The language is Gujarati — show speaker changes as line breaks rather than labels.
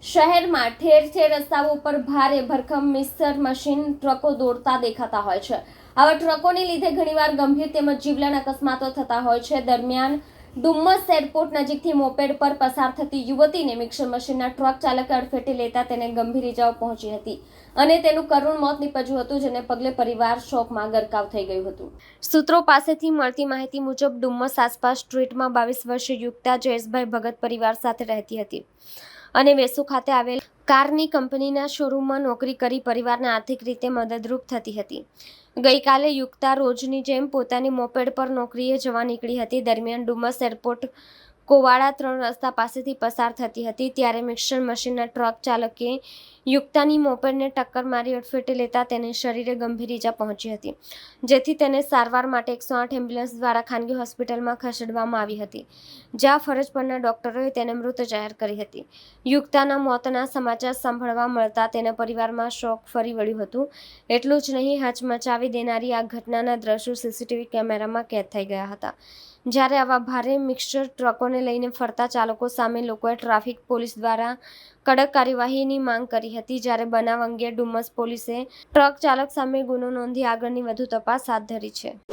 શહેરમાં ઠેર ઠેર રસ્તાઓ પર ભારે ભરખમ મિક્સર મશીન ટ્રકો દોડતા દેખાતા હોય છે. આવા ટ્રકોને લીધે ઘણીવાર ગંભીર તેમજ જીવલેણ અકસ્માતો થતા હોય છે. દરમિયાન ડુમ્મસ એરપોર્ટ નજીકથી મોપેડ પર પસાર થતી યુવતીને મિક્સર મશીનના ટ્રક ચાલકે અડફેટે લેતા તેને ગંભીર ઇજાઓ પહોંચી હતી અને તેનું કરુણ મોત નીપજ્યું હતું, જેને પગલે પરિવાર શોકમાં ગરકાવ થઈ ગયું હતું. સૂત્રો પાસેથી મળતી માહિતી મુજબ ડુમ્મસ આસપાસ સ્ટ્રીટમાં 22 વર્ષીય યુક્તા જયેશભાઈ ભગત પરિવાર સાથે રહેતી હતી અને વેસુ ખાતે આવેલ કારની કંપનીના શોરૂમમાં નોકરી કરી પરિવારને આર્થિક રીતે મદદરૂપ થતી હતી. ગઈકાલે યુક્તા રોજની જેમ પોતાની મોપેડ પર નોકરીએ જવા નીકળી હતી. દરમિયાન ડુમ્મસ એરપોર્ટ કોવાડા 3 રસ્તા પાસેથી પસાર થતી હતી ત્યારે મિક્સર મશીનના ટ્રક ચાલકે યુક્તાની મોપેડને ટક્કર મારી અડફેટે લેતા તેને શરીરે ગંભીર ઈજા પહોંચી હતી, જેથી તેને સારવાર માટે 108 એમ્બ્યુલન્સ દ્વારા ખાનગી હોસ્પિટલમાં ખસેડવામાં આવી હતી, જ્યાં ફરજ પરના ડોક્ટરોએ તેને મૃત જાહેર કરી હતી. યુક્તાના મોતના સમાચાર સાંભળવા મળતા તેના પરિવારમાં શોક ફરી વળ્યું હતું. એટલું જ નહીં, હચમચાવી દેનારી આ ઘટનાના દ્રશ્યો સીસીટીવી કેમેરામાં કેદ થઈ ગયા હતા. જ્યારે આવા ભારે મિક્સર ટ્રકોને લઈને ફરતા ચાલકો સામે લોકોએ ટ્રાફિક પોલીસ દ્વારા કડક કાર્યવાહીની માંગ કરી હતી. જ્યારે બનાવ અંગે ડુમ્મસ પોલીસે ટ્રક ચાલક સામે ગુનો નોંધી આગળની વધુ તપાસ હાથ ધરી છે.